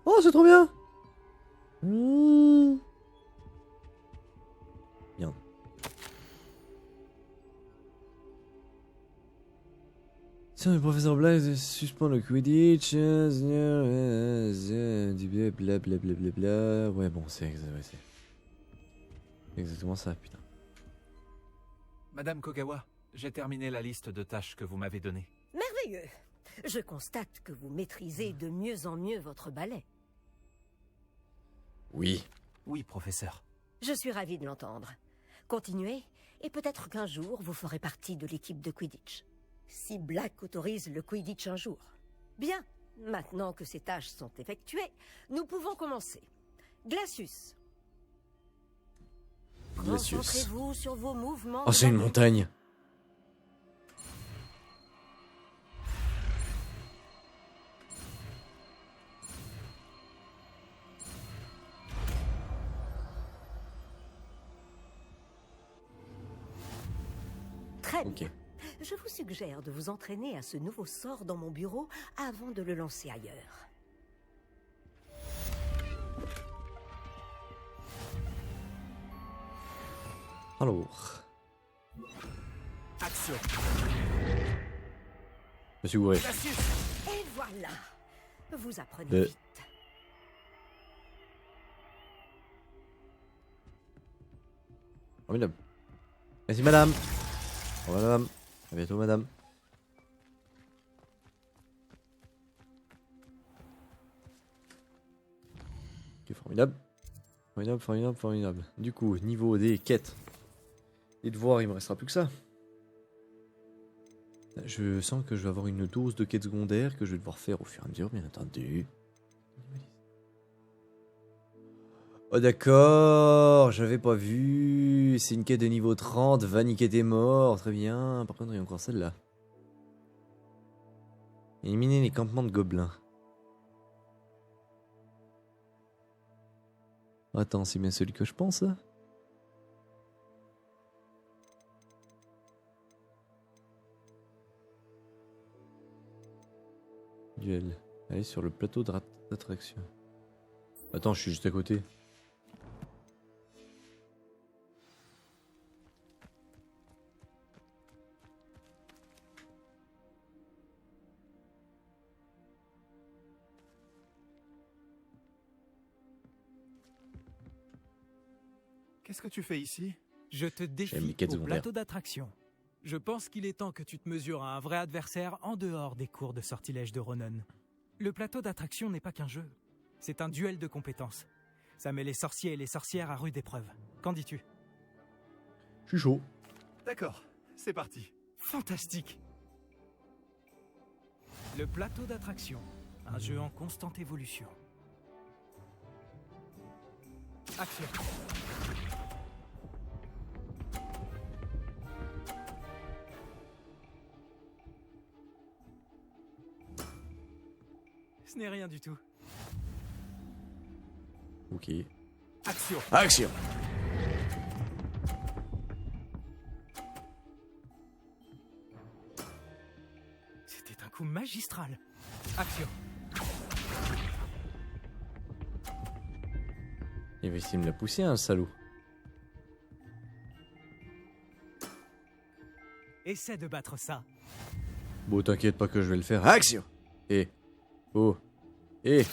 Oh, c'est trop bien. Bien. Si le professeur Blaise suspend le Quidditch, blablabla. Ouais, bon, c'est exactement ça, putain. Madame Kogawa, j'ai terminé la liste de tâches que vous m'avez donnée. Merveilleux. Je constate que vous maîtrisez de mieux en mieux votre ballet. Oui. Oui, professeur. Je suis ravie de l'entendre. Continuez, et peut-être qu'un jour, vous ferez partie de l'équipe de Quidditch. Si Black autorise le Quidditch un jour. Bien, maintenant que ces tâches sont effectuées, nous pouvons commencer. Glacius. Glacius. Concentrez-vous sur vos mouvements. Oh, c'est une montagne. Très bien. Ok. Je vous suggère de vous entraîner à ce nouveau sort dans mon bureau avant de le lancer ailleurs. Alors. Action. Je me suis gouré. Et voilà. Vous apprenez vite. Formidable. Merci madame. Au revoir madame. À bientôt madame. Ok, formidable. Formidable. Du coup, niveau des quêtes et devoirs, il me restera plus que ça. Je sens que je vais avoir une dose de quêtes secondaires que je vais devoir faire au fur et à mesure, bien entendu. Oh d'accord, j'avais pas vu. C'est une quête de niveau 30, va niquer tes morts, très bien. Par contre, il y a encore celle-là. Éliminer les campements de gobelins. Attends, c'est bien celui que je pense là? Duel. Allez sur le plateau d'attraction. Attends, je suis juste à côté. Qu'est-ce que tu fais ici? Je te J'aime défie les quêtes au secondaires. plateau d'attraction. Je pense qu'il est temps que tu te mesures à un vrai adversaire en dehors des cours de sortilège de Ronan. Le plateau d'attraction n'est pas qu'un jeu. C'est un duel de compétences. Ça met les sorciers et les sorcières à rude épreuve. Qu'en dis-tu? Je suis chaud. D'accord, c'est parti. Fantastique! Le plateau d'attraction. Un jeu en constante évolution. Action. Ce n'est rien du tout. Ok. Action. Action. C'était un coup magistral. Action. Il va essayer de me la pousser, un salaud. Essaie de battre ça. Bon, t'inquiète pas que je vais le faire. Action. Et. Oh. Et.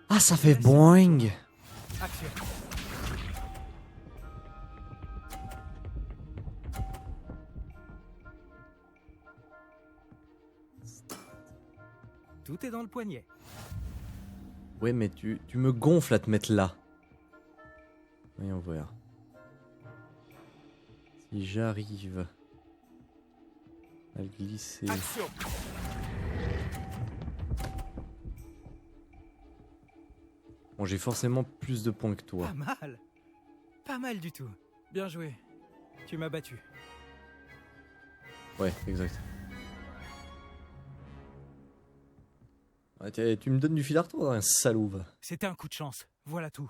Ah, ça fait boing. Action. Tout est dans le poignet. Ouais, mais tu me gonfles à te mettre là. Voyons voir. Si j'arrive à le glisser. Action. Bon, j'ai forcément plus de points que toi. Pas mal. Pas mal du tout. Bien joué. Tu m'as battu. Ouais, exact. Ouais, tu me donnes du fil à retordre, un salaud, va. C'était un coup de chance. Voilà tout.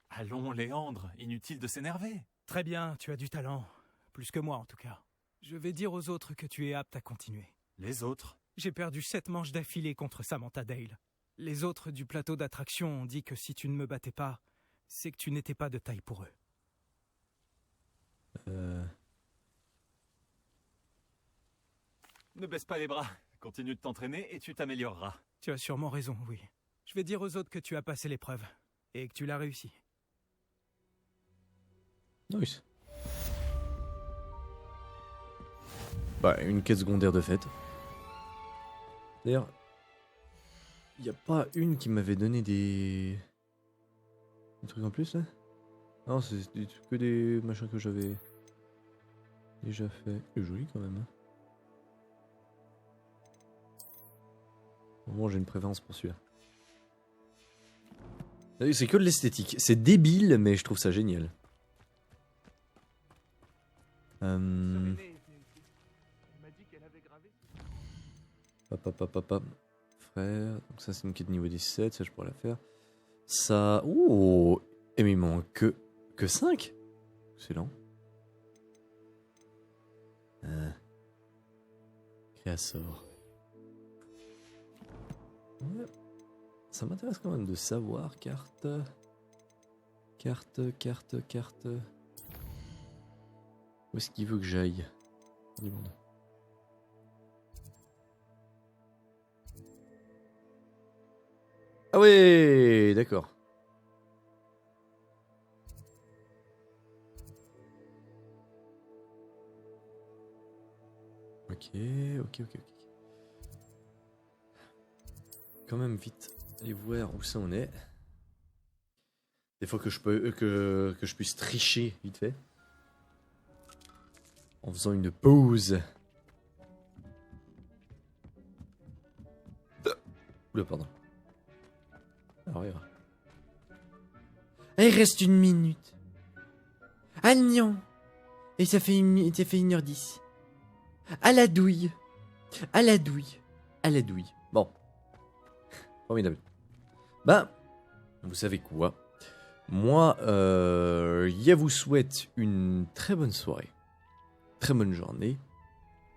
Allons, Léandre, inutile de s'énerver. Très bien, tu as du talent. Plus que moi, en tout cas. Je vais dire aux autres que tu es apte à continuer. Les autres? J'ai perdu 7 manches d'affilée contre Samantha Dale. Les autres du plateau d'attraction ont dit que si tu ne me battais pas, c'est que tu n'étais pas de taille pour eux. Ne baisse pas les bras. Continue de t'entraîner et tu t'amélioreras. Tu as sûrement raison, oui. Je vais dire aux autres que tu as passé l'épreuve. Et que tu l'as réussi. Nice. Bah, une quête secondaire de fait. D'ailleurs, il n'y a pas une qui m'avait donné des trucs en plus là? Non, c'est que des machins que j'avais déjà fait. C'est joli quand même. Hein. Bon, j'ai une préférence pour celui-là. C'est que de l'esthétique. C'est débile, mais je trouve ça génial. Papa. Frère. Donc ça, c'est une quête niveau 17. Ça, je pourrais la faire. Ça. Oh! Et mais il manque que 5? Excellent. Créasor. Ouais. Ça m'intéresse quand même de savoir. Carte. Où est-ce qu'il veut que j'aille? Demande. Ah ouais, d'accord. Ok. Quand même vite aller voir où ça en est. Des fois que je peux que je puisse tricher vite fait. En faisant une pause. Oula, pardon. Alors, il reste une minute. Ah non. Et ça fait 1h10. À la douille. Bon. Formidable. Ben, vous savez quoi? Moi, je vous souhaite une très bonne soirée. Très bonne journée.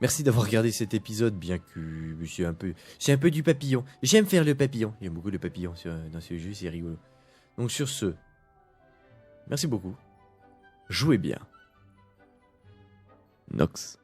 Merci d'avoir regardé cet épisode, bien que c'est un peu du papillon. J'aime faire le papillon. Il y a beaucoup de papillons dans ce jeu, c'est rigolo. Donc sur ce, merci beaucoup. Jouez bien. Nox.